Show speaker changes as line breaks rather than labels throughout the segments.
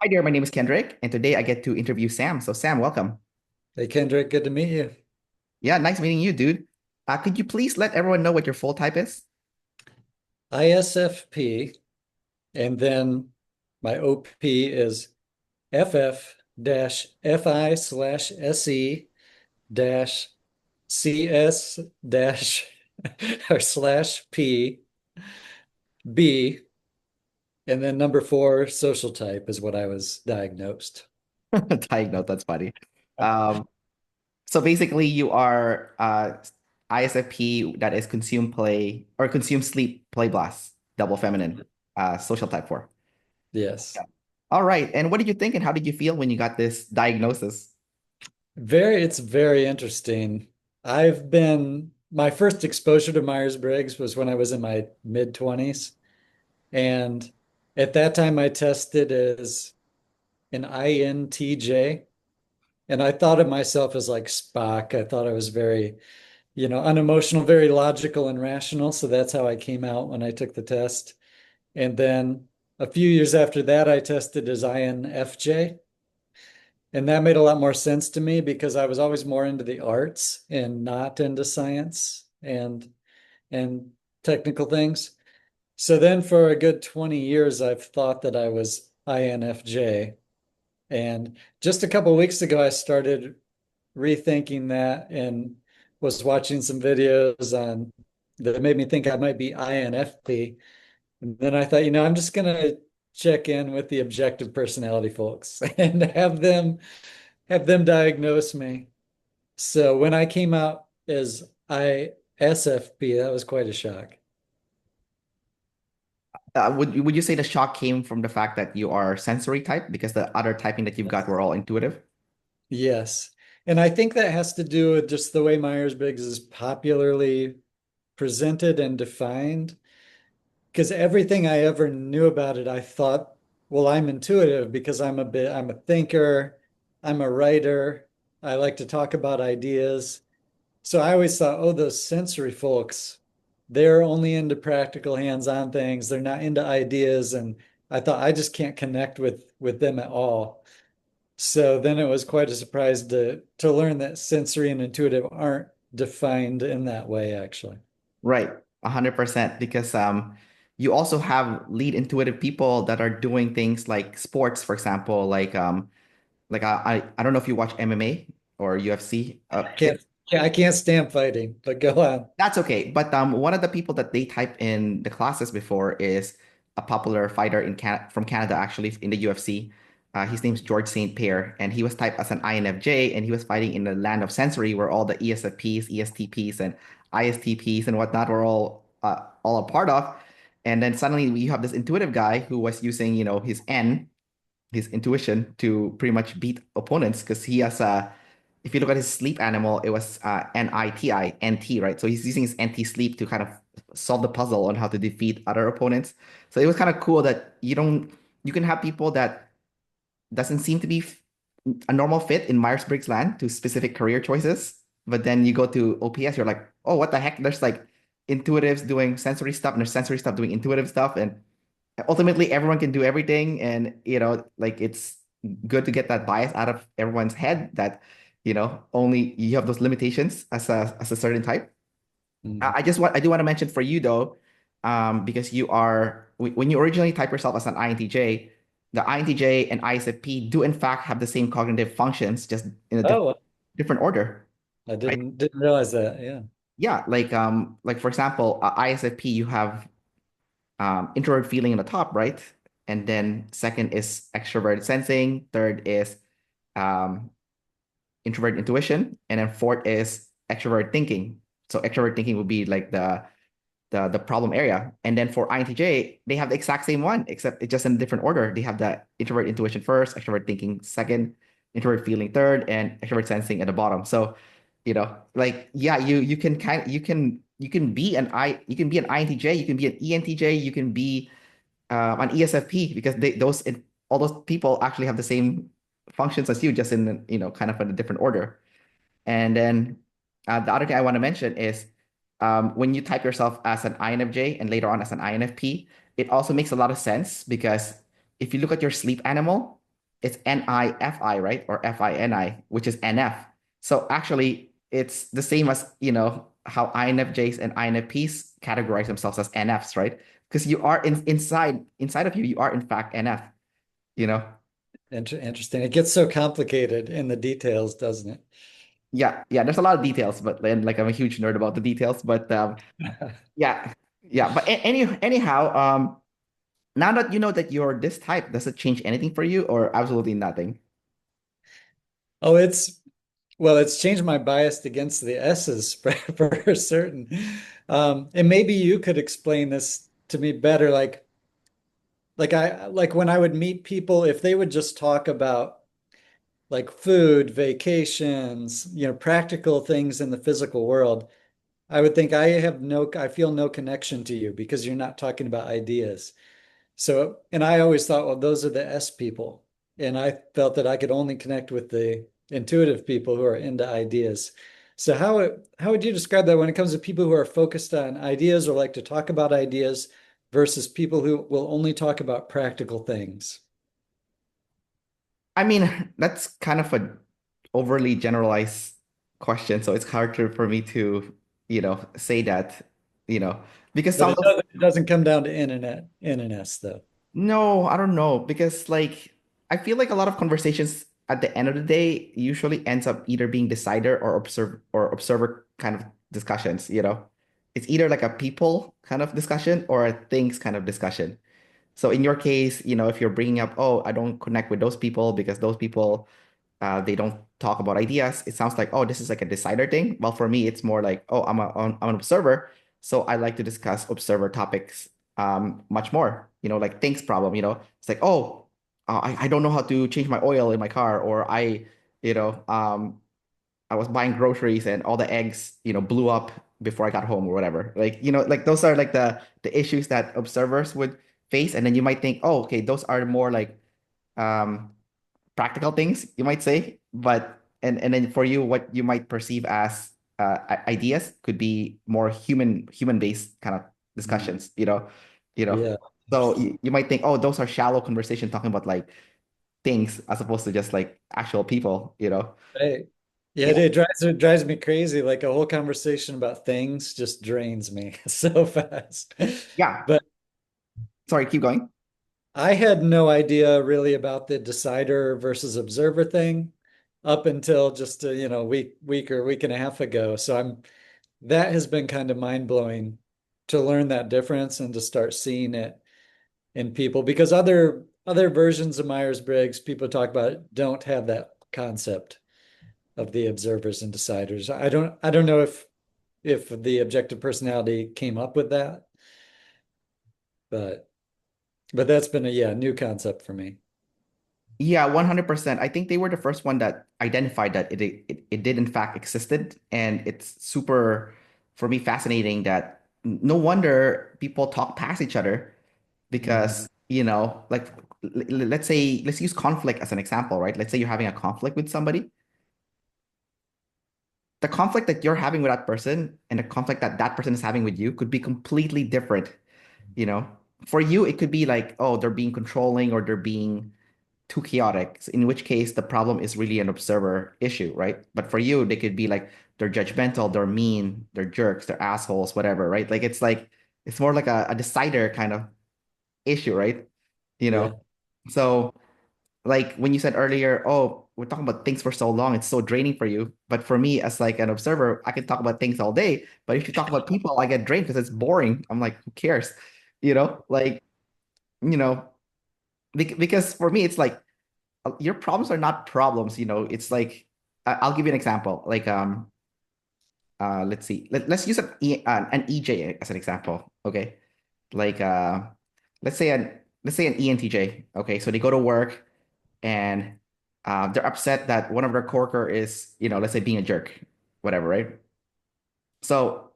Hi there, my name is Kendrick, and today I get to interview Sam. So, Sam, welcome.
Hey Kendrick, good to meet you.
Yeah, nice meeting you, dude. Could you please let everyone know what your full type is?
ISFP, and then my OP is FF-FI/SE dash CS dash or slash P B, and then number four, social type is what I was diagnosed.
Diagnose, that's funny. Um, so basically, you are ISFP that is consume play or consume sleep play blast, double feminine, social type 4.
Yes.
Yeah. All right. And what did you think and how did you feel when you got this diagnosis?
It's very interesting. My first exposure to Myers-Briggs was when I was in my mid 20s. And at that time, I tested as an INTJ. And I thought of myself as like Spock. I thought I was very, unemotional, very logical and rational. So that's how I came out when I took the test. And then a few years after that, I tested as INFJ. And that made a lot more sense to me because I was always more into the arts and not into science and technical things. So then for a good 20 years, I've thought that I was INFJ. And just a couple of weeks ago, I started rethinking that and was watching some videos on that made me think I might be INFP. And then I thought, I'm just gonna check in with the objective personality folks and have them diagnose me. So when I came out as ISFP, that was quite a shock.
Would you say the shock came from the fact that you are sensory type because the other typing that you've got were all intuitive?
Yes. And I think that has to do with just the way Myers-Briggs is popularly presented and defined. Because everything I ever knew about it, I thought, well, I'm intuitive because I'm a thinker, I'm a writer, I like to talk about ideas. So I always thought, oh, those sensory folks, they're only into practical hands-on things. They're not into ideas. And I thought I just can't connect with them at all. So then it was quite a surprise to learn that sensory and intuitive aren't defined in that way, actually.
Right, 100%. Because you also have lead intuitive people that are doing things like sports, for example, like I don't know if you watch MMA or UFC.
Can't I can't stand fighting, but go on.
That's okay. But one of the people that they type in the classes before is a popular fighter from Canada, actually, in the UFC. His name's George St. Pierre, and he was typed as an INFJ, and he was fighting in the land of sensory where all the ESFPs, ESTPs, and ISTPs and whatnot were all a part of. And then suddenly you have this intuitive guy who was using, his his intuition to pretty much beat opponents because he has if you look at his sleep animal, it was NITI, NT, right? So he's using his NT sleep to kind of solve the puzzle on how to defeat other opponents. So it was kind of cool that you can have people that doesn't seem to be a normal fit in Myers-Briggs land to specific career choices. But then you go to OPS, you're like, oh, what the heck? There's like intuitives doing sensory stuff and there's sensory stuff doing intuitive stuff. And ultimately everyone can do everything. And, like it's good to get that bias out of everyone's head that, only you have those limitations as a certain type.
Mm.
I do want to mention for you though, because when you originally type yourself as an INTJ, the INTJ and ISFP do in fact have the same cognitive functions, just in a
Oh,
different order,
I
right?
didn't realize that. Yeah.
Yeah, like for example, ISFP, you have introvert feeling in the top, right? And then second is extrovert sensing, third is um, introvert intuition, and then fourth is extrovert thinking. So extrovert thinking would be like the problem area. And then for INTJ, they have the exact same one, except it's just in a different order. They have the introvert intuition first, extrovert thinking second, introvert feeling third, and extrovert sensing at the bottom. So, like yeah, you can you can be an INTJ, you can be an ENTJ, you can be an ESFP because all those people actually have the same functions as you, just in kind of in a different order. And then the other thing I want to mention is when you type yourself as an INFJ and later on as an INFP, it also makes a lot of sense because if you look at your sleep animal, it's NIFI, right? Or FINI, which is NF. So actually, it's the same as, how INFJs and INFPs categorize themselves as NFs, right? Because you are inside of you, you are in fact NF, you know?
Interesting. It gets so complicated in the details, doesn't
Yeah, yeah, there's a lot of details, but then like I'm a huge nerd about the details, but
it?
yeah, yeah. But anyhow, now that you know that you're this type, does it change anything for you or absolutely nothing?
Oh, it's changed my bias against the S's for certain. And maybe you could explain this to me better. Like when I would meet people, if they would just talk about like food, vacations, practical things in the physical world, I would think I feel no connection to you because you're not talking about ideas. So, and I always thought, well, those are the S people. And I felt that I could only connect with the intuitive people who are into ideas. So how would you describe that when it comes to people who are focused on ideas or like to talk about ideas versus people who will only talk about practical things?
I mean, that's kind of a overly generalized question, so it's hard for me to, say that, you know, because
But
some of those,
it doesn't come down to N and S though.
no, I don't know, because like I feel like a lot of conversations at the end of the day usually ends up either being decider or observer kind of discussions, you know. It's either like a people kind of discussion or a things kind of discussion. So in your case, if you're bringing up, oh, I don't connect with those people because those people they don't talk about ideas. It sounds like, oh, this is like a decider thing. Well, for me, it's more like, oh, I'm an observer, so I like to discuss observer topics much more. Like things problem. It's like, oh, I don't know how to change my oil in my car, or you know, um, I was buying groceries and all the eggs, blew up before I got home or whatever. Like, like those are like the issues that observers would face, and then you might think, oh, okay, those are more like um practical things, you might say. But and then for you, what you might perceive as ideas could be more human based kind of
Mm.
discussions, you know.
Yeah.
So
Interesting.
you might think, oh, those are shallow conversation talking about like things as opposed to just like actual people,
Hey, yeah,
Yeah.
it drives me crazy. Like a whole conversation about things just drains me so fast.
Yeah.
But
Sorry, keep going.
I had no idea really about the decider versus observer thing up until just a, week or week and a half ago. So that has been kind of mind blowing to learn that difference and to start seeing it in people because other versions of Myers-Briggs people talk about don't have that concept of the observers and deciders. I don't know if the objective personality came up with that, but that's been a new concept for me.
Yeah, 100%. I think they were the first one that identified that it did in fact existed. And it's super, for me, fascinating that no wonder people talk past each other
Mhm.
because, like let's say, let's use conflict as an example, right? Let's say you're having a conflict with somebody. The conflict that you're having with that person and the conflict that that person is having with you could be completely different, you know? For you, it could be like, oh, they're being controlling or they're being too chaotic, in which case the problem is really an observer issue, right? But for you, they could be like they're judgmental, they're mean, they're jerks, they're assholes, whatever, right? Like it's more like a decider kind of issue, right? You know,
Yeah.
so like when you said earlier, oh, we're talking about things for so long, it's so draining for you. But for me, as like an observer, I can talk about things all day. But if you talk about people, I get drained because it's boring. I'm like, who cares? Like, you know, because for me, it's like your problems are not problems, it's like I'll give you an example. Like let's see. Let's use an EJ as an example. Okay. Like let's say an ENTJ. Okay, so they go to work and they're upset that one of their coworker is, let's say being a jerk, whatever, right? So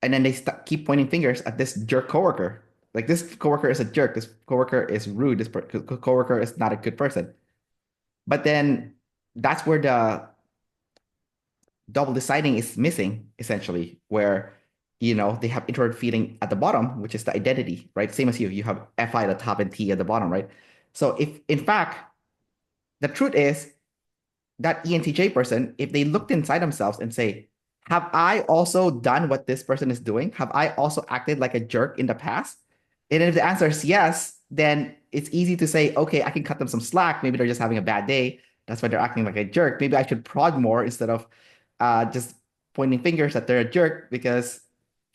and then they keep pointing fingers at this jerk coworker. Like this coworker is a jerk, this coworker is rude, this coworker is not a good person. But then that's where the double deciding is missing, essentially, where they have introvert feeling at the bottom, which is the identity, right? Same as you have FI at the top and T at the bottom, right? So if in fact the truth is that ENTJ person, if they looked inside themselves and say, have I also done what this person is doing? Have I also acted like a jerk in the past? And if the answer is yes, then it's easy to say, okay, I can cut them some slack. Maybe they're just having a bad day. That's why they're acting like a jerk. Maybe I should prod more instead of just pointing fingers that they're a jerk because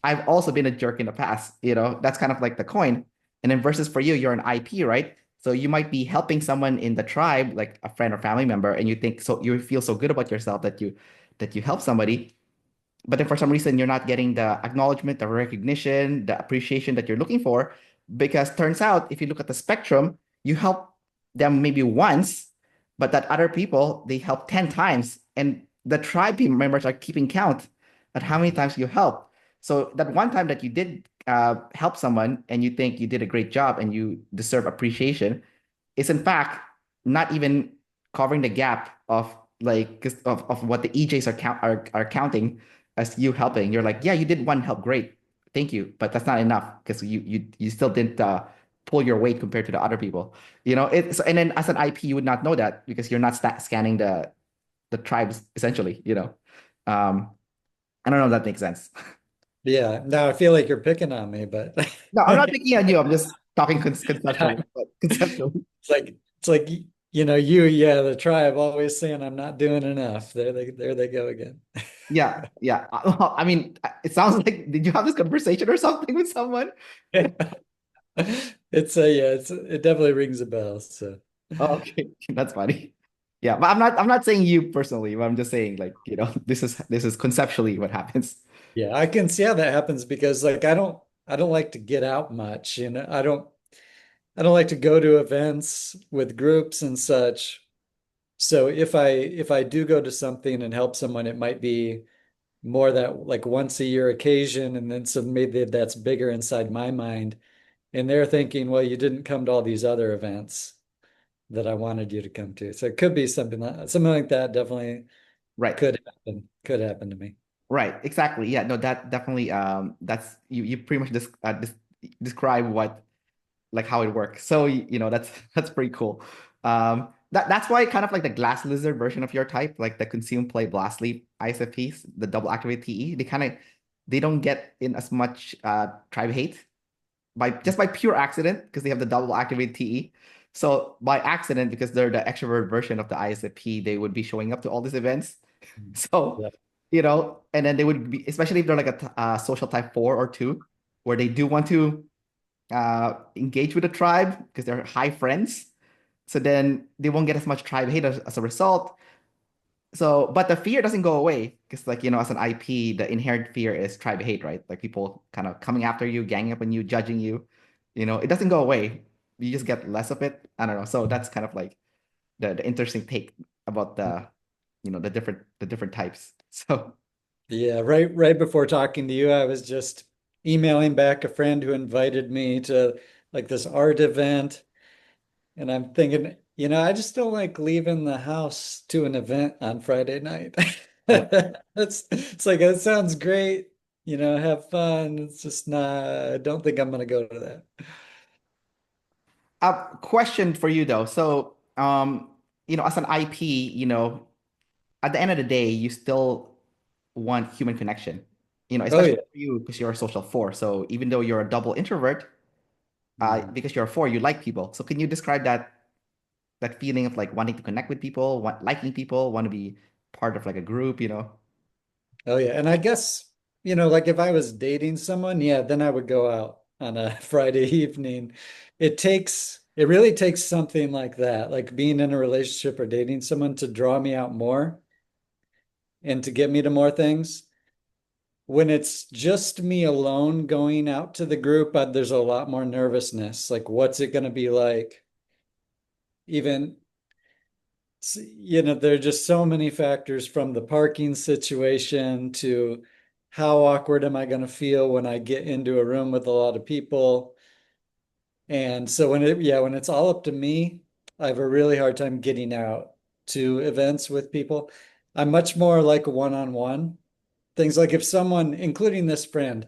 I've also been a jerk in the past. That's kind of like the coin. And then versus for you, you're an IP, right? So you might be helping someone in the tribe, like a friend or family member, and you think so you feel so good about yourself that you help somebody, but then for some reason you're not getting the acknowledgement, the recognition, the appreciation that you're looking for, because turns out if you look at the spectrum, you help them maybe once, but that other people they help 10 times, and the tribe members are keeping count at how many times you help. So that one time that you did help someone and you think you did a great job and you deserve appreciation is in fact not even covering the gap of like of what the EJs are counting as you helping. You're like, yeah, you did one help, great, thank you, but that's not enough because you still didn't pull your weight compared to the other people. It's and then as an IP, you would not know that because you're not scanning the tribes essentially. I don't know if that makes sense.
Yeah. Now I feel like you're picking on me, but
No, I'm not picking on you. I'm just talking conceptually.
I'm-
But conceptually,
it's like yeah, the tribe always saying I'm not doing enough. There they go again.
yeah, yeah. I mean, it sounds like did you have this conversation or something with someone?
It definitely rings a bell. So
Oh, okay, that's funny. Yeah, but I'm not saying you personally, but I'm just saying like, this is conceptually what happens.
yeah, I can see how that happens because like I don't like to get out much, I don't like to go to events with groups and such. So if I do go to something and help someone, it might be more that like once a year occasion, and then so maybe that's bigger inside my mind. And they're thinking, well, you didn't come to all these other events that I wanted you to come to. So it could be something like that definitely
Right.
could happen to me.
Right, exactly. Yeah, no, that definitely that's you pretty much describe what like how it works. So that's pretty cool. That's why kind of like the glass lizard version of your type, like the consume, play, blast, sleep ISFPs, the double activate TE, they don't get in as much tribe hate by pure accident because they have the double activate TE. So by accident, because they're the extrovert version of the ISFP, they would be showing up to all these events. So,
Yeah.
and then they would be, especially if they're like a social type 4 or 2, where they do want to engage with the tribe because they're high friends. So then they won't get as much tribe hate as a result. So, but the fear doesn't go away because, like, as an IP, the inherent fear is tribe hate, right? Like people kind of coming after you, ganging up on you, judging you. It doesn't go away. You just get less of it. I don't know. So that's kind of like the interesting take about the different types. So,
Yeah, right before talking to you, I was just emailing back a friend who invited me to like this art event. And I'm thinking, I just don't like leaving the house to an event on Friday night.
right.
It's like it sounds great, have fun. It's just not, I don't think I'm gonna go to that.
A question for you though. So, as an IP, at the end of the day, you still want human connection,
Oh
especially
yeah.
for you because you're a social 4. So even though you're a double introvert,
Mhm.
because you're a 4, you like people. So can you describe that feeling of like wanting to connect with people, liking people, want to be part of like a group?
Oh yeah. And I guess, like if I was dating someone, yeah, then I would go out on a Friday evening. It really takes something like that, like being in a relationship or dating someone to draw me out more and to get me to more things. When it's just me alone going out to the group, there's a lot more nervousness. Like, what's it going to be like? Even, there are just so many factors from the parking situation to how awkward am I going to feel when I get into a room with a lot of people. And so when it's all up to me, I have a really hard time getting out to events with people. I'm much more like a one-on-one things like if someone, including this friend,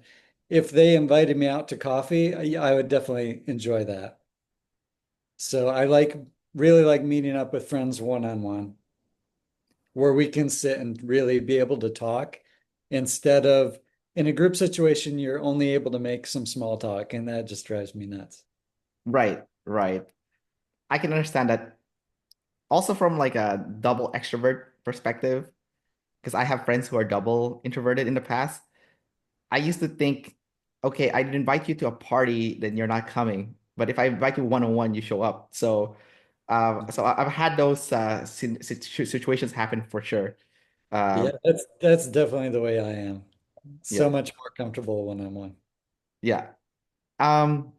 if they invited me out to coffee, I would definitely enjoy that. So I like really like meeting up with friends one-on-one, where we can sit and really be able to talk instead of in a group situation, you're only able to make some small talk, and that just drives me nuts.
Right, right. I can understand that also from like a double extrovert perspective, because I have friends who are double introverted in the past. I used to think, okay, I invite you to a party, then you're not coming. But if I invite you one-on-one, you show up. I've had those situations happen for sure.
Yeah,
Um,
that's definitely the way I am.
yeah,
So much more comfortable one-on-one.
yeah. Um,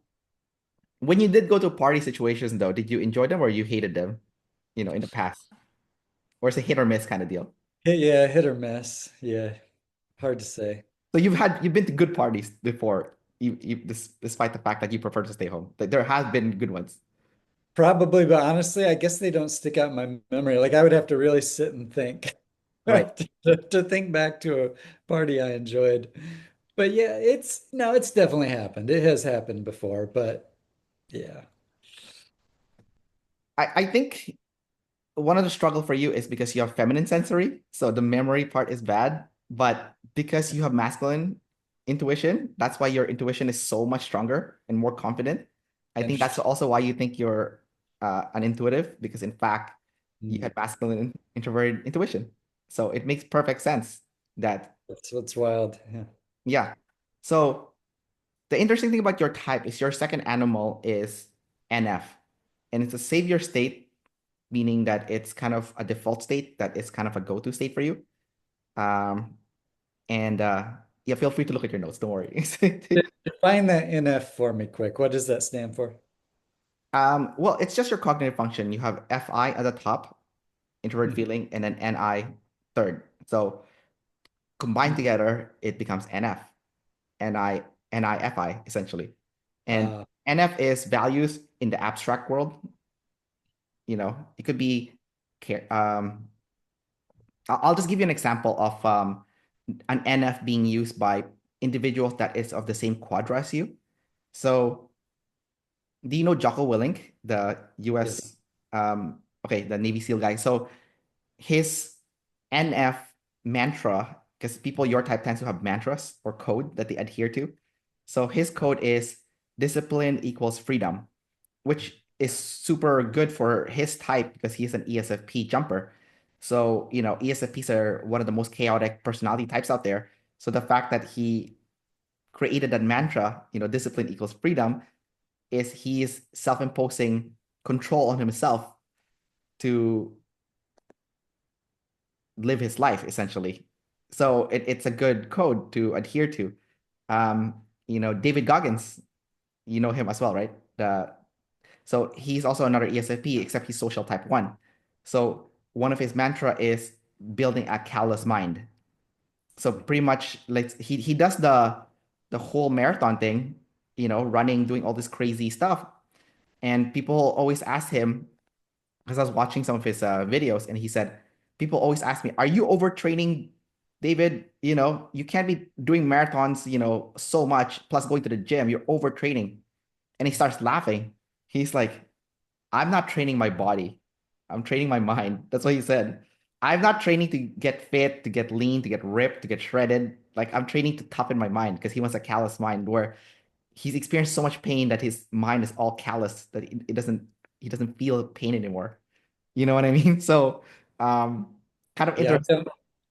when you did go to party situations though, did you enjoy them or you hated them, in the past? Or it's a hit or miss kind of deal?
Yeah, hit or miss. Yeah, hard to say.
So you've been to good parties before, despite the fact that you prefer to stay home. Like, there has been good ones,
Probably, but honestly, I guess they don't stick out in my memory. Like I would have to really sit and think
right?
to think back to a party I enjoyed. But yeah, it's no, it's definitely happened. It has happened before, but yeah.
I think one of the struggle for you is because you have feminine sensory, so the memory part is bad. But because you have masculine intuition, that's why your intuition is so much stronger and more confident. I think that's
Interesting.
also why you think you're an intuitive, because in fact you
Hmm.
had masculine introverted intuition. So it makes perfect sense that,
That's what's wild. Yeah.
yeah. So the interesting thing about your type is your second animal is NF, and it's a savior state, meaning that it's kind of a default state that is kind of a go-to state for you. Um, and yeah, feel free to look at your notes. Don't worry.
Define that NF for me quick. What does that stand for?
Well, it's just your cognitive function. You have FI at the top, introvert
Mhm.
feeling, and then NI third. So combined together, it becomes NF, NI, NIFI essentially. And
Uh,
NF is values in the abstract world. It could be care. I'll just give you an example of an NF being used by individuals that is of the same quadra as you. So, do you know Jocko Willink, the
yes.
US, okay, the Navy SEAL guy? So, his NF mantra, because people your type tends to have mantras or code that they adhere to. So, his code is discipline equals freedom, which is super good for his type because he's an ESFP jumper. So, ESFPs are one of the most chaotic personality types out there. So the fact that he created that mantra, discipline equals freedom, is he's self-imposing control on himself to live his life essentially. So it's a good code to adhere to. David Goggins, you know him as well, right? So he's also another ESFP, except he's social type 1. So one of his mantra is building a callous mind. So pretty much like he does the whole marathon thing, running, doing all this crazy stuff. And people always ask him, because I was watching some of his videos, and he said, people always ask me, are you overtraining, David? You can't be doing marathons, so much, plus going to the gym. You're overtraining. And he starts laughing. He's like, I'm not training my body. I'm training my mind. That's what he said. I'm not training to get fit, to get lean, to get ripped, to get shredded. Like, I'm training to toughen my mind because he wants a callous mind where he's experienced so much pain that his mind is all callous that he doesn't feel pain anymore. You know what I mean? So, um, kind of
Yeah,
interesting.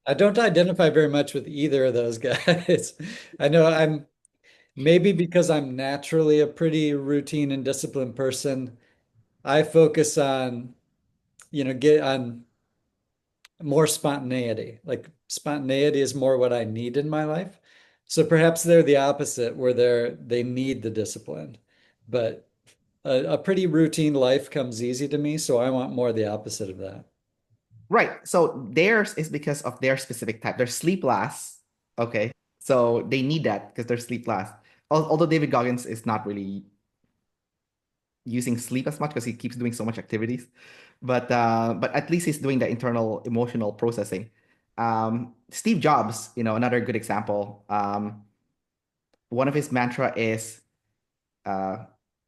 I don't identify very much with either of those guys. I know I'm maybe because I'm naturally a pretty routine and disciplined person. I focus on, get on more spontaneity. Like spontaneity is more what I need in my life. So perhaps they're the opposite, where they need the discipline. But a pretty routine life comes easy to me, so I want more of the opposite of that.
Right. So theirs is because of their specific type. They're sleep last. Okay. So they need that because they're sleep last. Although David Goggins is not really using sleep as much because he keeps doing so much activities. But at least he's doing the internal emotional processing. Steve Jobs, another good example. One of his mantra is, uh,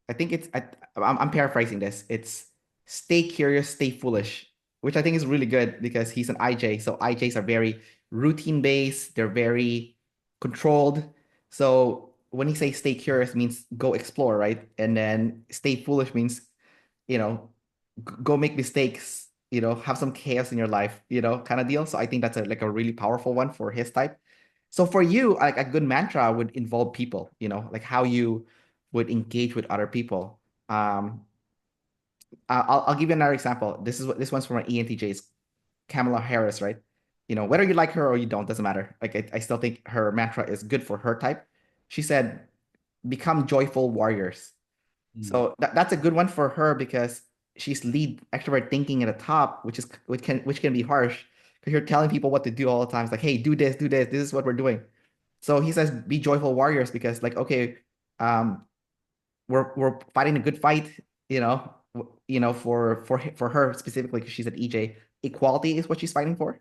I think I'm paraphrasing this. It's stay curious, stay foolish, which I think is really good because he's an IJ. So IJs are very routine based, they're very controlled. So when he says stay curious means go explore, right? And then stay foolish means, you know, go make mistakes, have some chaos in your life, kind of deal. So I think that's like a really powerful one for his type. So for you, like a good mantra would involve people, like how you would engage with other people. Um, I'll give you another example. This one's from an ENTJ's Kamala Harris, right? Whether you like her or you don't, doesn't matter. Like I still think her mantra is good for her type. She said, "Become joyful warriors."
Mm.
So that's a good one for her because she's lead extrovert thinking at the top, which can be harsh because you're telling people what to do all the time. It's like, hey, do this, do this. This is what we're doing. So he says, be joyful warriors because, like, okay, um, we're fighting a good fight, for her specifically because she's an EJ. Equality is what she's fighting for,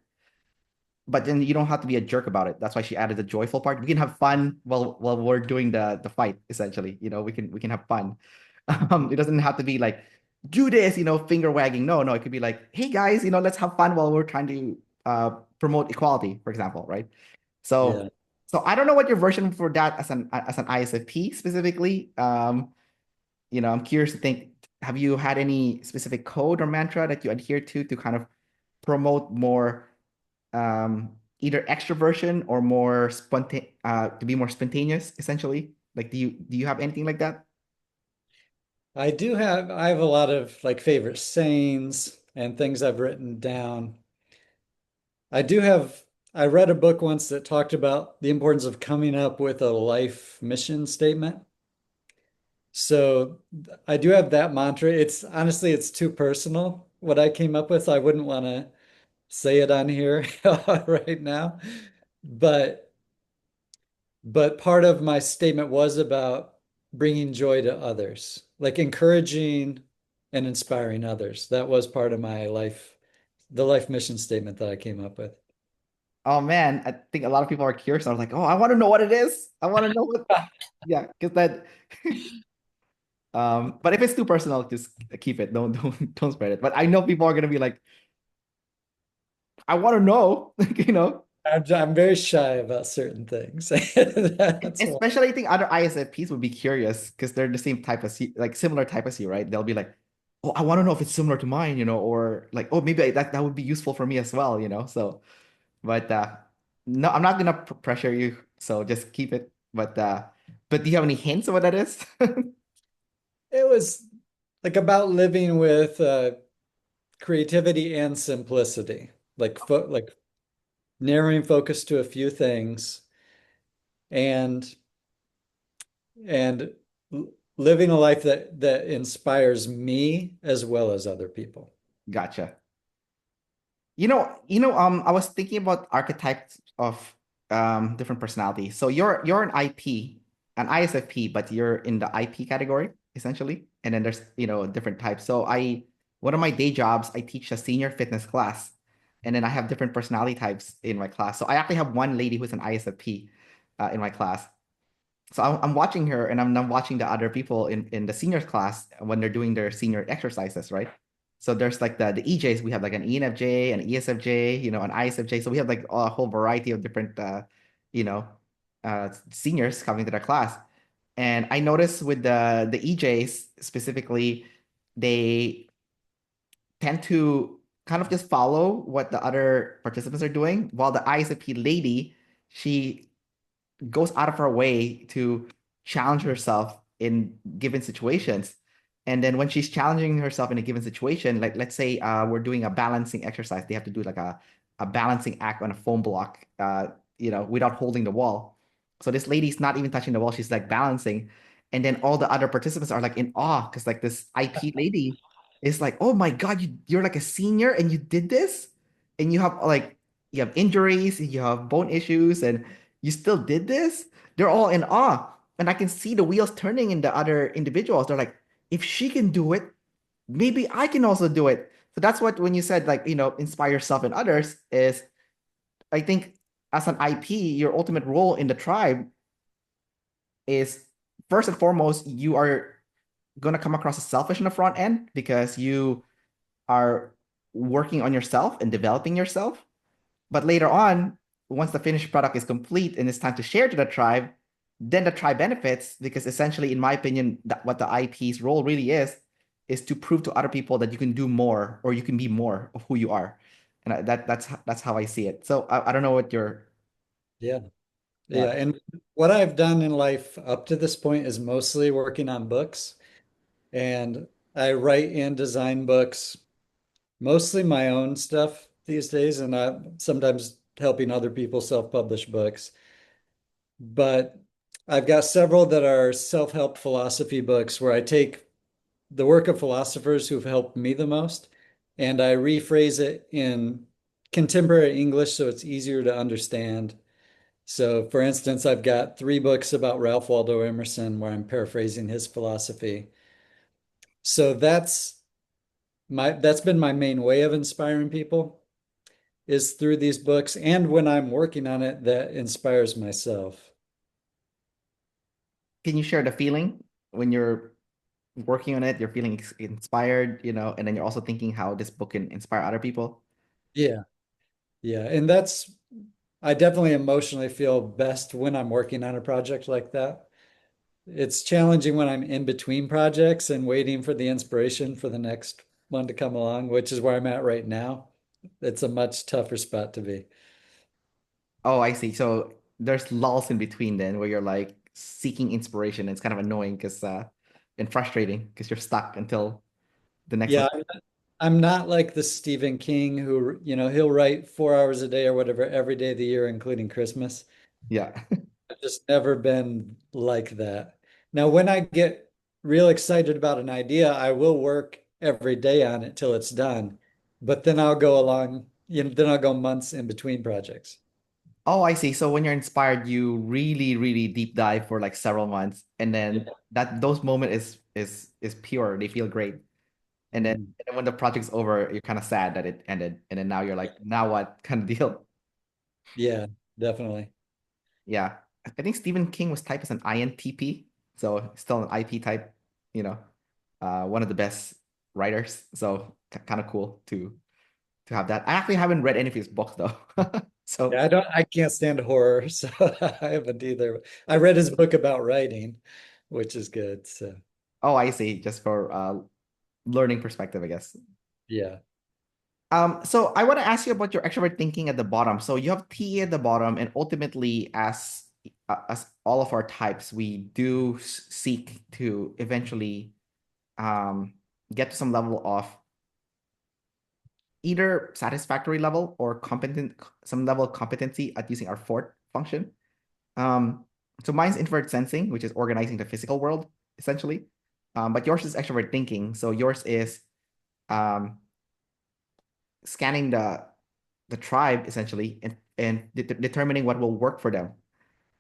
but then you don't have to be a jerk about it. That's why she added the joyful part. We can have fun while we're doing the fight. Essentially, we can have fun. It doesn't have to be like do this, finger wagging. No, no, it could be like, hey guys, let's have fun while we're trying to promote equality, for example, right? So,
Yeah.
so I don't know what your version for that as an ISFP specifically. I'm curious to think. Have you had any specific code or mantra that you adhere to kind of promote more either extroversion or more to be more spontaneous, essentially? Like, do you have anything like that?
I have a lot of like favorite sayings and things I've written down. I do have, I read a book once that talked about the importance of coming up with a life mission statement. So I do have that mantra. It's honestly, it's too personal what I came up with. I wouldn't want to say it on here right now. But part of my statement was about bringing joy to others, like encouraging and inspiring others. That was part of my life, the life mission statement that I came up with.
Oh man, I think a lot of people are curious. I was like, oh, I want to know what it is. I want to know what. Yeah, because that. But if it's too personal, just keep it. Don't spread it. But I know people are gonna be like, I want to know,
I'm very shy about certain things. That's why.
Especially I think other ISFPs would be curious because they're the same type as you, like similar type as you, right? They'll be like, oh, I want to know if it's similar to mine, or like, oh, maybe that would be useful for me as well. So, but no, I'm not gonna pressure you. So just keep it. But do you have any hints of what that is?
It was like about living with creativity and simplicity, like narrowing focus to a few things and and living a life that inspires me as well as other people.
Gotcha. I was thinking about archetypes of different personalities. So you're an IP, an ISFP, but you're in the IP category essentially. And then there's, different types. So one of my day jobs, I teach a senior fitness class, and then I have different personality types in my class. So I actually have one lady who's an ISFP in my class. So I'm watching her and I'm watching the other people in the seniors class when they're doing their senior exercises, right? So there's like the EJs, we have like an ENFJ, an ESFJ, an ISFJ. So we have like a whole variety of different, you know, seniors coming to the class. And I noticed with the EJs specifically, they tend to kind of just follow what the other participants are doing, while the ISFP lady, she goes out of her way to challenge herself in given situations. And then when she's challenging herself in a given situation, like let's say we're doing a balancing exercise, they have to do like a balancing act on a foam block, without holding the wall. So this lady's not even touching the wall, she's like balancing. And then all the other participants are like in awe because like this IP lady is like, oh my God, you're like a senior and you did this? And you have injuries, you have bone issues, and you still did this? They're all in awe. And I can see the wheels turning in the other individuals. They're like, if she can do it, maybe I can also do it. So that's what, when you said, like, inspire yourself and others, is I think as an IP, your ultimate role in the tribe is first and foremost, you are going to come across as selfish in the front end because you are working on yourself and developing yourself. But later on, once the finished product is complete and it's time to share to the tribe, then the tribe benefits because essentially, in my opinion, what the IP's role really is to prove to other people that you can do more or you can be more of who you are. And that's how I see it. So I don't know what your
Yeah.
uh,
Yeah. And what I've done in life up to this point is mostly working on books. And I write and design books, mostly my own stuff these days, and I'm sometimes helping other people self-publish books. But I've got several that are self-help philosophy books where I take the work of philosophers who've helped me the most and I rephrase it in contemporary English so it's easier to understand. So, for instance, I've got three books about Ralph Waldo Emerson where I'm paraphrasing his philosophy. So that's been my main way of inspiring people is through these books and when I'm working on it that inspires myself.
can you share the feeling when you're working on it, you're feeling inspired, and then you're also thinking how this book can inspire other people?
Yeah. Yeah. And I definitely emotionally feel best when I'm working on a project like that. It's challenging when I'm in between projects and waiting for the inspiration for the next one to come along, which is where I'm at right now. It's a much tougher spot to be.
Oh, I see. So there's lulls in between then where you're like seeking inspiration. It's kind of annoying because and frustrating because you're stuck until the next one.
Yeah, I'm not like the Stephen King who, he'll write 4 hours a day or whatever every day of the year, including Christmas.
Yeah.
I've just never been like that. Now, when I get real excited about an idea, I will work every day on it till it's done. But then I'll go along, then I'll go months in between projects.
Oh, I see. So when you're inspired, you really, really deep dive for like several months, and then
Yeah.
that those moment is pure. They feel great. And then,
Mhm.
and then when the project's over, you're kind of sad that it ended. And then now you're like, now what kind of deal?
Yeah, definitely.
Yeah. I think Stephen King was typed as an INTP, so still an IP type, you know, one of the best writers. So kind of cool to have that. I actually haven't read any of his books though.
Yeah,
So,
I can't stand horror, so I haven't either. I read his book about writing, which is good. So
oh, I see. Just for learning perspective, I guess.
yeah.
So I want to ask you about your extrovert thinking at the bottom. So you have T at the bottom, and ultimately, as all of our types, we do seek to eventually um, get to some level of either satisfactory level or some level of competency at using our fourth function. Um, so mine's introvert sensing, which is organizing the physical world, essentially. But yours is extrovert thinking. So yours is um, scanning the tribe essentially and determining what will work for them,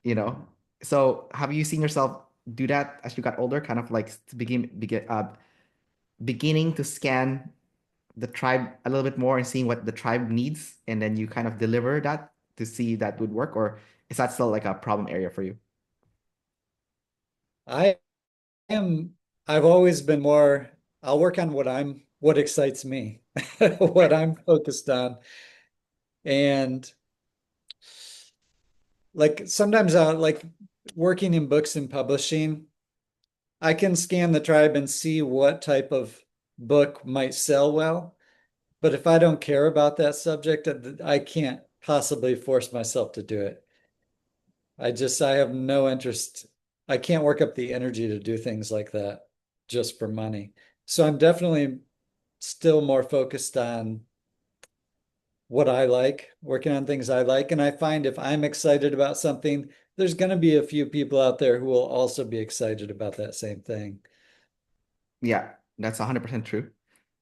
you know. So have you seen yourself do that as you got older, kind of like to beginning to scan the tribe a little bit more and seeing what the tribe needs, and then you kind of deliver that to see that would work, or is that still like a problem area for you?
I am I've always been more I'll work on what excites me, what I'm focused on. And like sometimes like working in books and publishing, I can scan the tribe and see what type of book might sell well. But if I don't care about that subject, I can't possibly force myself to do it. I have no interest. I can't work up the energy to do things like that just for money. So I'm definitely still more focused on what I like, working on things I like. And I find if I'm excited about something, there's going to be a few people out there who will also be excited about that same thing.
Yeah, that's 100% true.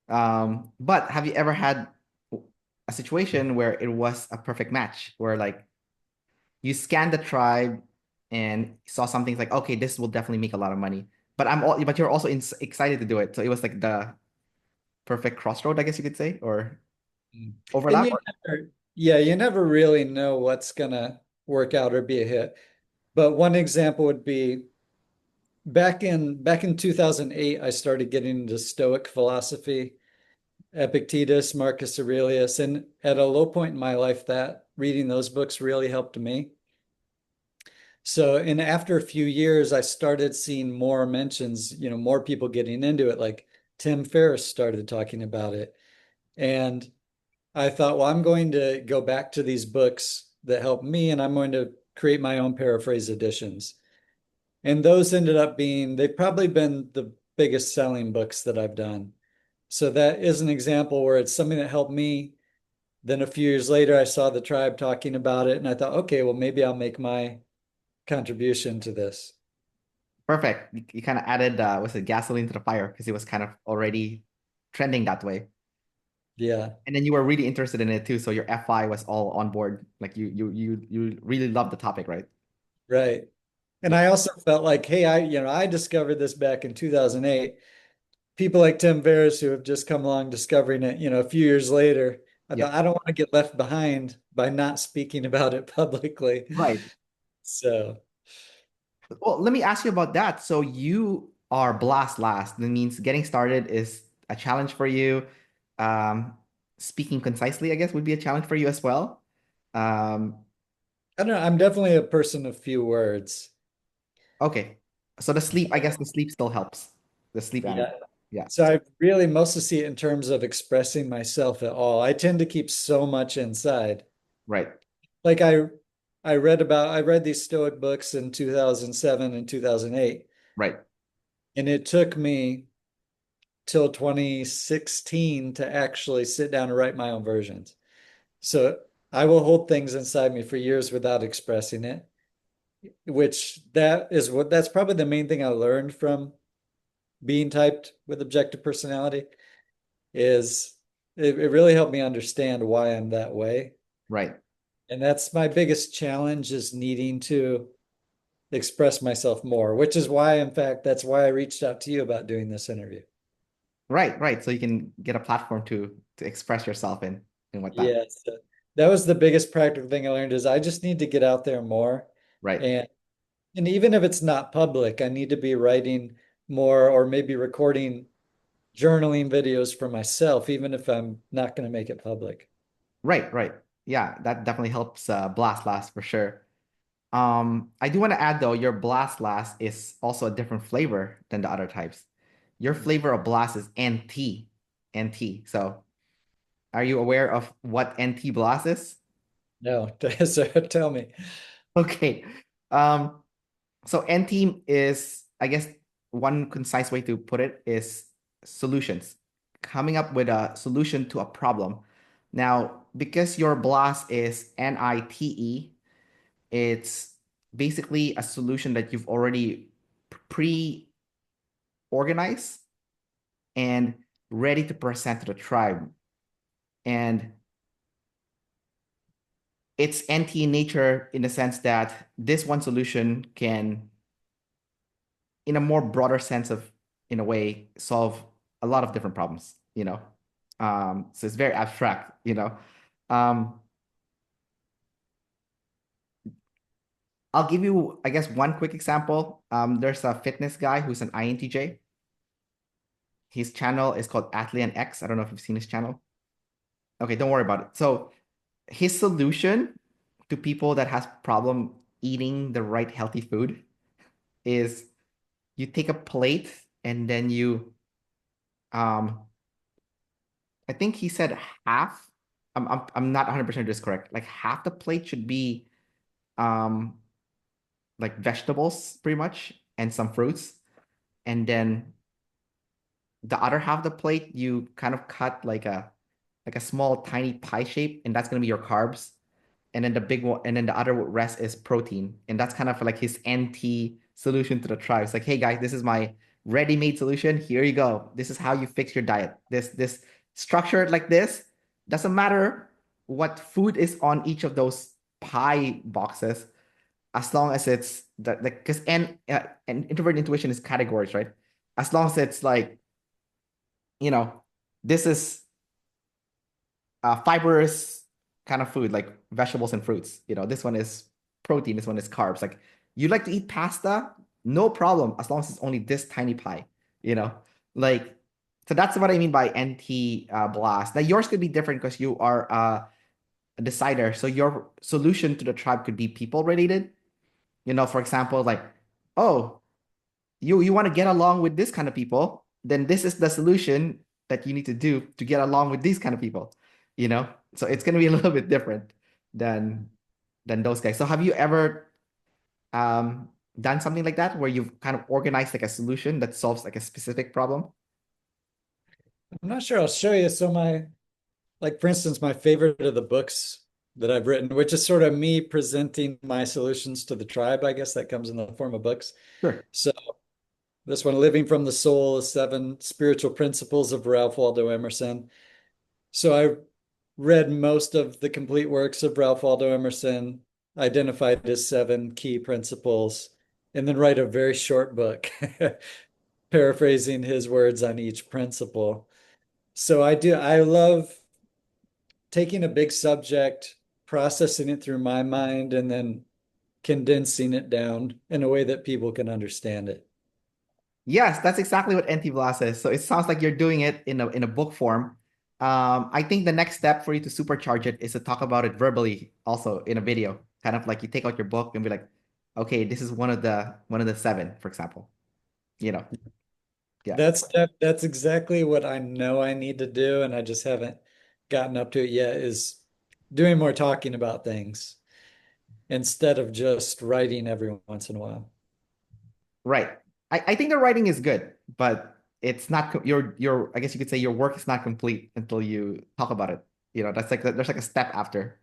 But have you ever had a situation where it was a perfect match, where like you scanned the tribe and saw something like, okay, this will definitely make a lot of money, but you're also excited to do it. So it was like the perfect crossroad, I guess you could say, or
Mm. And
overlap.
you never really know what's gonna work out or be a hit. But one example would be back in 2008, I started getting into Stoic philosophy, Epictetus, Marcus Aurelius, and at a low point in my life, that reading those books really helped me. So, and after a few years, I started seeing more mentions, more people getting into it. Like Tim Ferriss started talking about it. And I thought, well, I'm going to go back to these books that helped me, and I'm going to create my own paraphrase editions. And those ended up being, they've probably been the biggest selling books that I've done. So that is an example where it's something that helped me. Then a few years later, I saw the tribe talking about it, and I thought, okay, well, maybe I'll make my contribution to this.
Perfect. You kind of added, was it gasoline to the fire because it was kind of already trending that way.
Yeah,
And then you were really interested in it too, so your FI was all on board. Like you really loved the topic, right?
right. And
Yeah.
I also felt like, hey, I discovered this back in 2008. People like Tim Ferriss who have just come along discovering it, a few years later. I thought
Yep.
I don't want to get left behind by not speaking about it publicly.
Right.
So,
Well, let me ask you about that. So you are blast last. That means getting started is a challenge for you. Um, Speaking concisely, I guess, would be a challenge for you as well. Um,
I don't know. I'm definitely a person of few words.
okay. So the sleep, I guess the sleep still helps. The sleep
Yeah.
element. Yeah.
So I really mostly see it in terms of expressing myself at all. I tend to keep so much inside.
Right.
Like I read these Stoic books in 2007 and 2008,
Right.
and it took me till 2016 to actually sit down and write my own versions. So I will hold things inside me for years without expressing it, which that's probably the main thing I learned from being typed with objective personality is it really helped me understand why I'm that way.
Right.
And that's my biggest challenge is needing to express myself more, which is why, in fact, that's why I reached out to you about doing this interview.
Right. Right. So you can get a platform to express yourself in and whatnot.
Yes, that was the biggest practical thing I learned is I just need to get out there more.
Right.
And and even if it's not public, I need to be writing more or maybe recording journaling videos for myself, even if I'm not going to make it public.
Right. Right. Yeah, that definitely helps blast last for sure. I do want to add though, your blast last is also a different flavor than the other types. Your flavor of blast is NT. NT. So are you aware of what NT blast is?
No, so tell me.
Okay. Um, so NT is, I guess, one concise way to put it is solutions. Coming up with a solution to a problem. Now, because your blast is NITE, it's basically a solution that you've already pre-organized and ready to present to the tribe. And it's anti nature in the sense that this one solution can, in a more broader sense of, in a way, solve a lot of different problems. So it's very abstract. Um, I'll give you, I guess, one quick example. There's a fitness guy who's an INTJ. His channel is called Atlian X. I don't know if you've seen his channel. Okay, don't worry about it. So his solution to people that has problem eating the right healthy food is you take a plate and then you I think he said half. I'm not 100% just correct. Like half the plate should be um like vegetables pretty much and some fruits. And then the other half of the plate you kind of cut like a small tiny pie shape, and that's gonna be your carbs. And then the big one, and then the other rest is protein. And that's kind of like his anti solution to the tribe. It's like, hey guys, this is my ready-made solution. Here you go. This is how you fix your diet. This structured like this. Doesn't matter what food is on each of those pie boxes, as long as it's that like because and introvert intuition is categories, right? As long as it's like, you know, this is fibrous kind of food like vegetables and fruits. This one is protein, this one is carbs. Like you like to eat pasta, no problem, as long as it's only this tiny pie, you know, like So that's what I mean by NT blast. Now yours could be different because you are a decider. So your solution to the tribe could be people related. For example, like, oh, you want to get along with this kind of people, then this is the solution that you need to do to get along with these kind of people. You know, so it's going to be a little bit different than those guys. So have you ever done something like that where you've kind of organized like a solution that solves like a specific problem?
I'm not sure. I'll show you. So like for instance, my favorite of the books that I've written, which is sort of me presenting my solutions to the tribe, I guess that comes in the form of books.
Sure.
So this one, Living from the Soul, Seven Spiritual Principles of Ralph Waldo Emerson. So I read most of the complete works of Ralph Waldo Emerson, identified his seven key principles, and then write a very short book, paraphrasing his words on each principle. So I love taking a big subject, processing it through my mind, and then condensing it down in a way that people can understand it.
Yes, that's exactly what Anti-Blast is. So it sounds like you're doing it in a book form. I think the next step for you to supercharge it is to talk about it verbally, also in a video. Kind of like you take out your book and be like, okay, this is one of the seven, for example. You know, yeah.
That's exactly what I know I need to do, and I just haven't gotten up to it yet, is doing more talking about things instead of just writing every once in a while.
Right. I think the writing is good, but it's not your I guess you could say your work is not complete until you talk about it. That's like there's like a step after,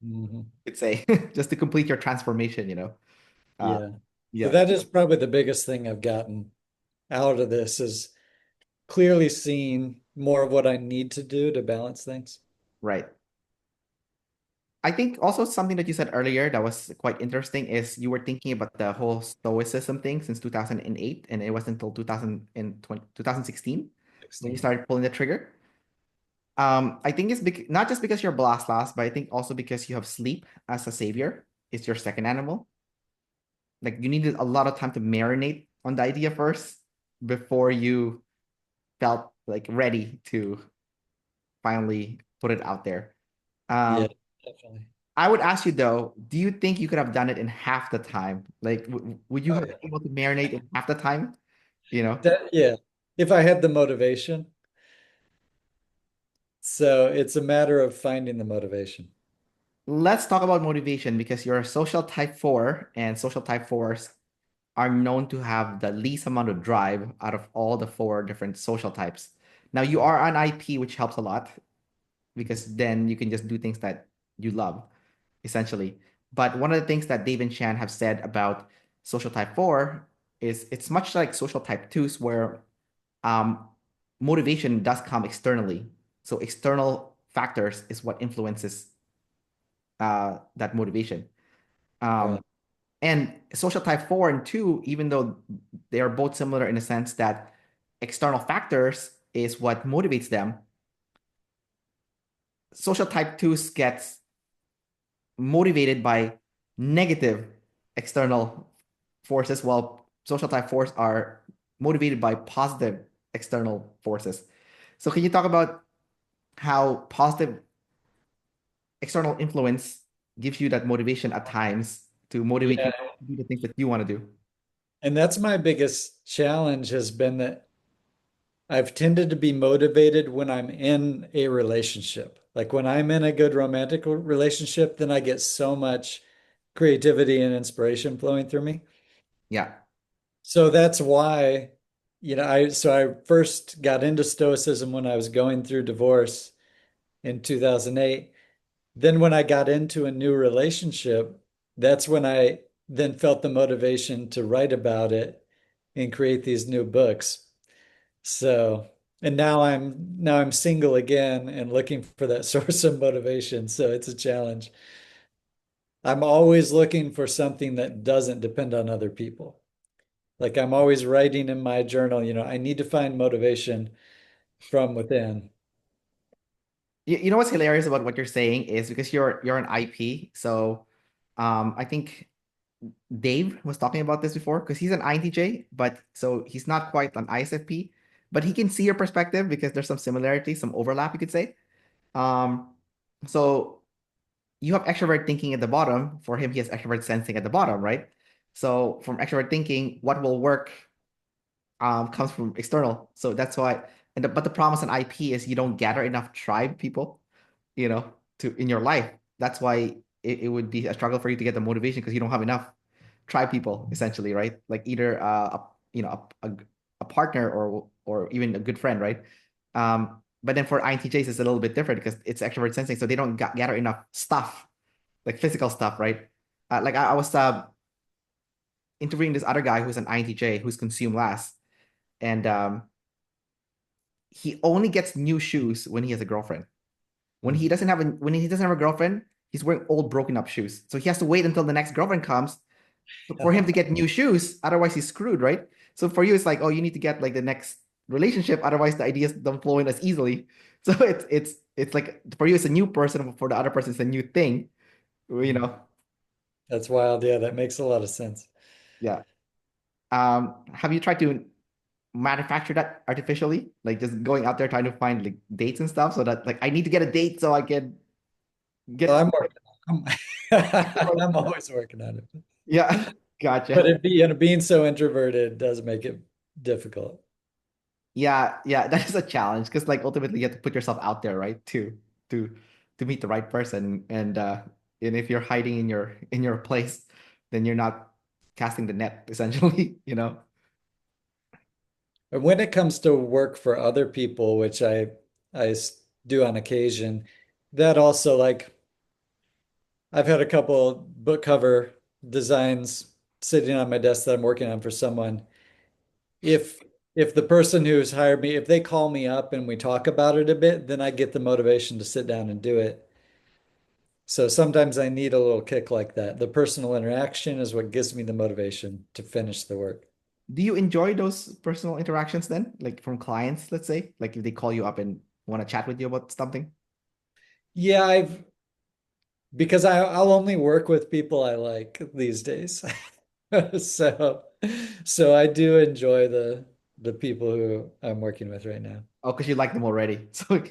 Mhm.
you could say, just to complete your transformation. Uh,
Yeah. So
yeah,
that is probably the biggest thing I've gotten out of this is clearly seeing more of what I need to do to balance things.
right. I think also something that you said earlier that was quite interesting is you were thinking about the whole stoicism thing since 2008, and it wasn't until 2020, 2016 when you
16.
started pulling the trigger. I think it's not just because you're blast last, but I think also because you have sleep as a savior. It's your second animal. Like you needed a lot of time to marinate on the idea first before you felt like ready to finally put it out there.
Yeah,
Um,
definitely.
I would ask you though, do you think you could have done it in half the time? Like, would you
Oh,
have
yeah.
been able to marinate in half the time? You know?
Yeah. If I had the motivation. So it's a matter of finding the motivation.
Let's talk about motivation because you're a social type four, and social type fours are known to have the least amount of drive out of all the four different social types. Now, you are an IP, which helps a lot because then you can just do things that you love, essentially. But one of the things that Dave and Chan have said about social type 4 is it's much like social type 2s where um, motivation does come externally. So external factors is what influences that motivation. Um,
Right.
and social type 4 and 2, even though they are both similar in the sense that external factors is what motivates them, social type 2s gets motivated by negative external forces, while social type 4s are motivated by positive external forces. So can you talk about how positive external influence gives you that motivation at times to motivate you
Yeah.
to do the things that you want to do?
And that's my biggest challenge has been that I've tended to be motivated when I'm in a relationship. Like when I'm in a good romantic relationship, then I get so much creativity and inspiration flowing through me.
Yeah.
So that's why, I first got into Stoicism when I was going through divorce in 2008. Then when I got into a new relationship, that's when I then felt the motivation to write about it and create these new books. So, and now I'm single again and looking for that source of motivation. So it's a challenge. I'm always looking for something that doesn't depend on other people. Like I'm always writing in my journal, I need to find motivation from within.
You know what's hilarious about what you're saying is because you're an IP. So I think Dave was talking about this before because he's an INTJ, but so he's not quite an ISFP. but he can see your perspective because there's some similarity, some overlap, you could say. Um, so you have extrovert thinking at the bottom. For him, he has extrovert sensing at the bottom, right? So from extrovert thinking, what will work comes from external. So that's why. But the problem with an IP is you don't gather enough tribe people, to in your life. That's why it would be a struggle for you to get the motivation because you don't have enough tribe people, essentially, right? Like either a partner or even a good friend, right? But then for INTJs, it's a little bit different because it's extrovert sensing, so they don't gather enough stuff, like physical stuff, right? Like I was interviewing this other guy who's an INTJ who's consumed last, and he only gets new shoes when he has a girlfriend.
Mm.
When he doesn't have a girlfriend, he's wearing old broken up shoes. So he has to wait until the next girlfriend comes for him to get new shoes. Otherwise, he's screwed, right? So for you, it's like, oh, you need to get like the next relationship. Otherwise, the ideas don't flow in as easily. So it's like for you, it's a new person. For the other person, it's a new thing. You
Mm.
know,
That's wild. Yeah, that makes a lot of sense.
yeah. Have you tried to manufacture that artificially? Like just going out there trying to find like dates and stuff, so that like I need to get a date so I can
Well,
get.
I'm working on it. I'm always working on it.
Yeah,
But
gotcha.
being so introverted does make it difficult.
Yeah, yeah, that is a challenge because like ultimately you have to put yourself out there, right? To to meet the right person. And if you're hiding in your place, then you're not casting the net, essentially, you know?
And when it comes to work for other people, which do on occasion, that also like I've had a couple book cover designs sitting on my desk that I'm working on for someone. If if the person who's hired me, if they call me up and we talk about it a bit, then I get the motivation to sit down and do it. So sometimes I need a little kick like that. The personal interaction is what gives me the motivation to finish the work.
Do you enjoy those personal interactions then? Like from clients, let's say? Like if they call you up and want to chat with you about something?
Yeah, because I'll only work with people I like these days. So so I do enjoy the people who I'm working with right now.
Oh, because you like them already. So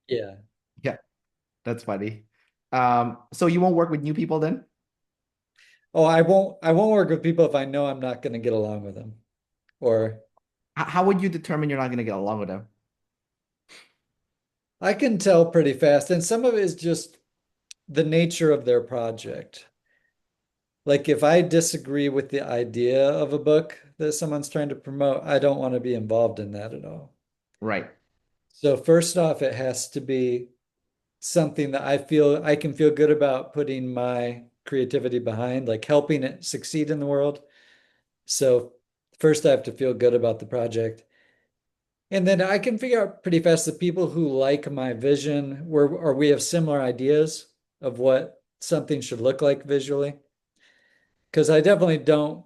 Yeah.
yeah, that's funny. So you won't work with new people then?
Oh, I won't work with people if I know I'm not going to get along with them. Or
How would you determine you're not going to get along with them?
I can tell pretty fast. And some of it is just the nature of their project. Like if I disagree with the idea of a book that someone's trying to promote, I don't want to be involved in that at all.
Right.
So first off, it has to be something that I can feel good about putting my creativity behind, like helping it succeed in the world. So first I have to feel good about the project. And then I can figure out pretty fast the people who like my vision where or we have similar ideas of what something should look like visually. Because I definitely don't.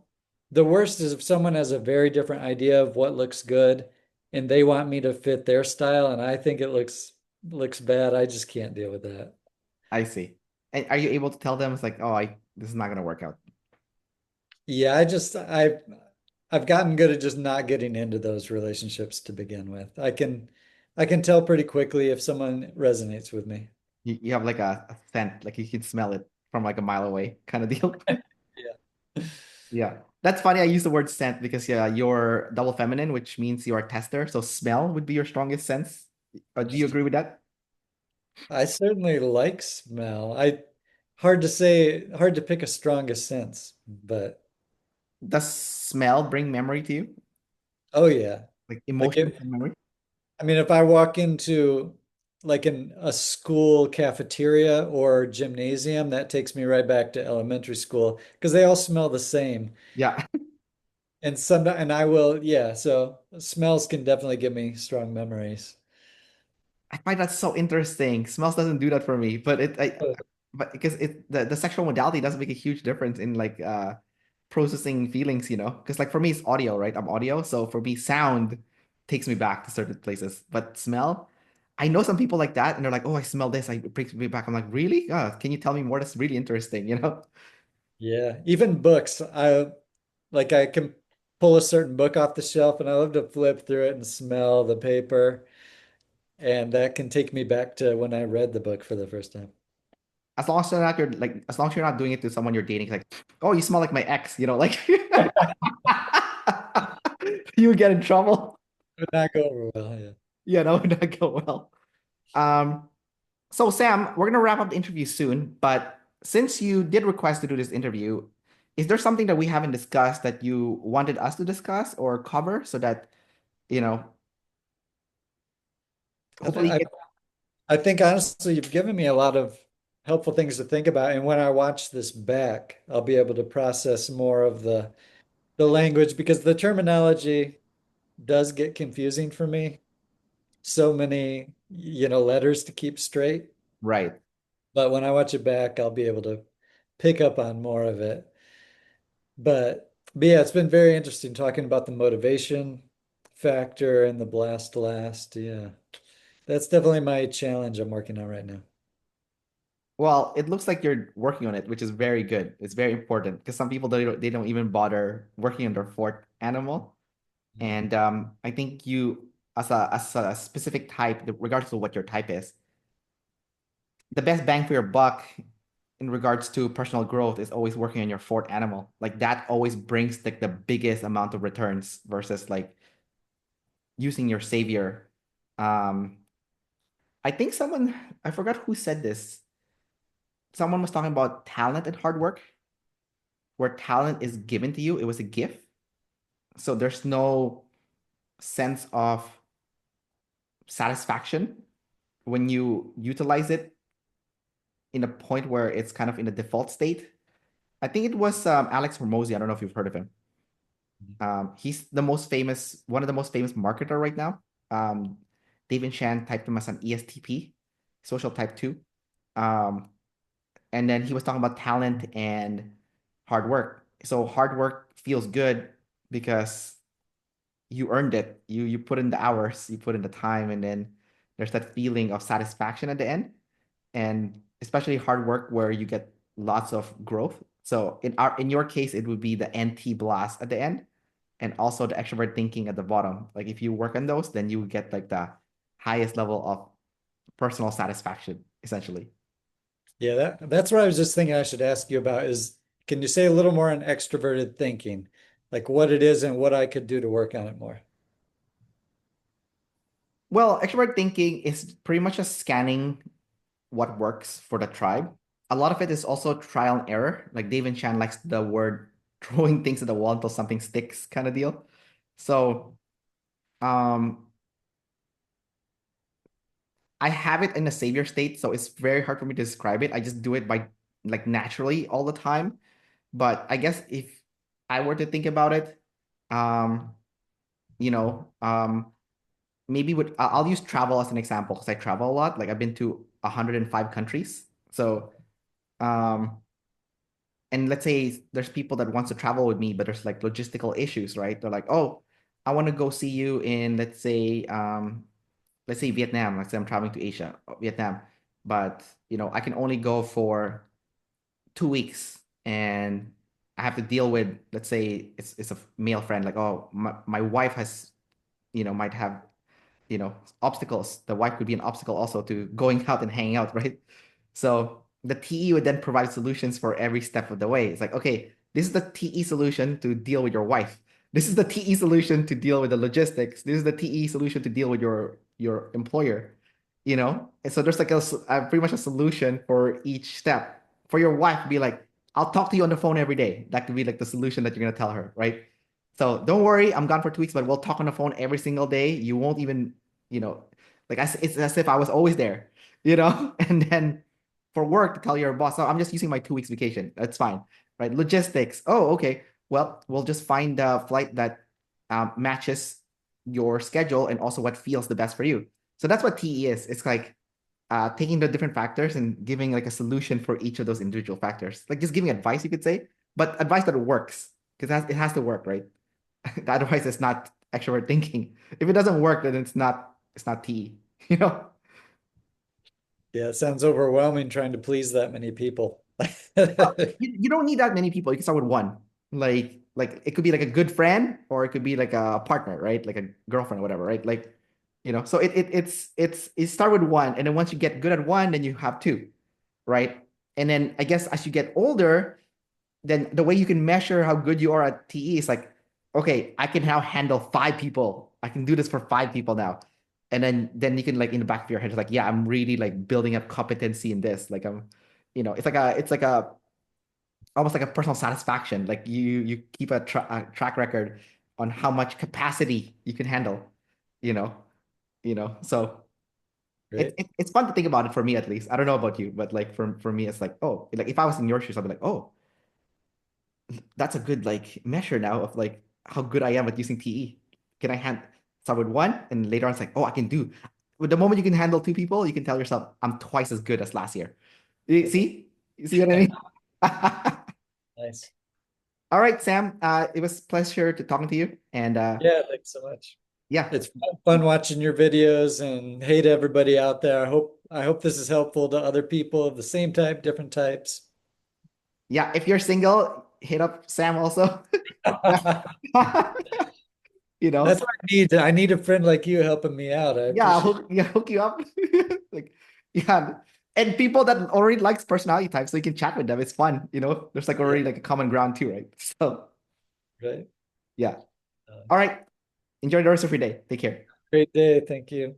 The worst is if someone has a very different idea of what looks good and they want me to fit their style and I think it looks bad. I just can't deal with that.
I see. And are you able to tell them it's like, oh, I this is not going to work out?
Yeah, I've gotten good at just not getting into those relationships to begin with. I can tell pretty quickly if someone resonates with me.
You have like a scent, like you can smell it from like a mile away kind of deal.
Yeah.
Yeah. That's funny. I use the word scent because yeah, you're double feminine, which means you're a tester. So smell would be your strongest sense. Do you agree with that?
I certainly like smell. I hard to say, hard to pick a strongest sense, but
Does smell bring memory to you?
oh yeah.
Like
Like
emotions
it,
and memory?
I mean, if I walk into like in a school cafeteria or gymnasium, that takes me right back to elementary school because they all smell the same.
Yeah.
And I will, yeah, so smells can definitely give me strong memories.
I find that so interesting. Smells doesn't do that for me, but
Oh,
but because the sexual modality does make a huge difference in like processing feelings, Because like for me it's audio, right? I'm audio, so for me sound takes me back to certain places, but smell, I know some people like that, and they're like, "Oh, I smell this. It brings me back." I'm like, "Really? Can you tell me more? That's really interesting,
yeah, even books. I can. pull a certain book off the shelf and I love to flip through it and smell the paper. And that can take me back to when I read the book for the first time.
As long as you're not doing it to someone you're dating, like, oh, you smell like my ex, like you would get in trouble.
Would not go over well, yeah.
Would not go well. Um, so Sam, we're gonna wrap up the interview soon, but since you did request to do this interview, is there something that we haven't discussed that you wanted us to discuss or cover so that, you know,
I, th
hopefully
I,
it,
I think honestly, you've given me a lot of helpful things to think about. And when I watch this back, I'll be able to process more of the language because the terminology does get confusing for me. So many, letters to keep straight.
right.
But when I watch it back, I'll be able to pick up on more of it. But yeah, it's been very interesting talking about the motivation factor and the blast last. Yeah. That's definitely my challenge I'm working on right now.
Well, it looks like you're working on it, which is very good. It's very important because some people they don't even bother working on their fourth animal.
Mm.
And I think you, as a specific type, regardless of what your type is, the best bang for your buck in regards to personal growth is always working on your fourth animal. Like that always brings like the biggest amount of returns versus like using your savior. Um, I think I forgot who said this. Someone was talking about talent and hard work, where talent is given to you. It was a gift. So there's no sense of satisfaction when you utilize it in a point where it's kind of in a default state. I think it was Alex Hormozy. I don't know if you've heard of him. He's one of the most famous marketer right now. Um, David Shan typed him as an ESTP, social type 2. Um, and then he was talking about talent and hard work. So hard work feels good because you earned it. You put in the hours, you put in the time, and then there's that feeling of satisfaction at the end. And especially hard work where you get lots of growth. So in your case, it would be the NT blast at the end and also the extrovert thinking at the bottom. Like if you work on those, then you get like the highest level of personal satisfaction, essentially.
Yeah, that's what I was just thinking I should ask you about is can you say a little more on extroverted thinking? Like what it is and what I could do to work on it more.
Well, extrovert thinking is pretty much just scanning what works for the tribe. A lot of it is also trial and error. Like David Chan likes the word throwing things at the wall until something sticks kind of deal. So um I have it in a savior state, so it's very hard for me to describe it. I just do it by like naturally all the time. But I guess if I were to think about it, um, you know, um, maybe I'll use travel as an example because I travel a lot. Like I've been to 105 countries. So, um, and let's say there's people that wants to travel with me, but there's like logistical issues, right? They're like, oh, I want to go see you in, let's say Vietnam. Let's say I'm traveling to Asia, Vietnam, but I can only go for 2 weeks, and I have to deal with, let's say it's a male friend, like, oh, my wife has, might have, obstacles. The wife could be an obstacle also to going out and hanging out, right? So the TE would then provide solutions for every step of the way. It's like, okay, this is the TE solution to deal with your wife. This is the TE solution to deal with the logistics. This is the TE solution to deal with your employer, And so there's like pretty much a solution for each step. For your wife, be like, I'll talk to you on the phone every day. That could be like the solution that you're gonna tell her, right? So don't worry, I'm gone for 2 weeks, but we'll talk on the phone every single day. You won't even, you know, it's as if I was always there, And then for work to tell your boss, oh, I'm just using my 2 weeks vacation. That's fine, right? Logistics. Oh, okay. Well, we'll just find a flight that matches your schedule and also what feels the best for you. So that's what TE is. It's like taking the different factors and giving like a solution for each of those individual factors. Like just giving advice, you could say, but advice that works because it has to work, right? Otherwise, it's not extrovert thinking. If it doesn't work, then it's not TE, you know?
Yeah, it sounds overwhelming trying to please that many people.
Well, you don't need that many people. You can start with one. Like Like it could be like a good friend or it could be like a partner, right? Like a girlfriend or whatever, right? Like, so it start with one, and then once you get good at one, then you have two, right? And then I guess as you get older, then the way you can measure how good you are at TE is like, okay, I can now handle five people. I can do this for five people now. And then you can like in the back of your head, it's like, yeah, I'm really like building up competency in this. Like it's like a almost like a personal satisfaction. Like you keep a track record on how much capacity you can handle, you know, So
Great.
it's fun to think about it for me at least. I don't know about you, but like for me, it's like, oh, like if I was in your shoes, I'd be like, oh, that's a good like measure now of like how good I am at using TE. Can I start with one and later on it's like, oh, I can do. With the moment you can handle two people, you can tell yourself, I'm twice as good as last year. You see? You see what I mean?
Nice.
All right, Sam. It was a pleasure to talking to you. And
Yeah, thanks so much.
yeah,
It's fun watching your videos, and hey to everybody out there. I hope this is helpful to other people of the same type, different types.
yeah. If you're single, hit up Sam also. You
That's
know,
what I need. I need a friend like you helping me out. I
yeah,
appreciate
hook you up. Like, yeah. And people that already likes personality types, so you can chat with them. It's fun, There's like
it.
already like a common ground too, right? So
Yeah, right.
yeah.
Uh,
All right. Enjoy the rest of your day. Take care.
Great day. Thank you.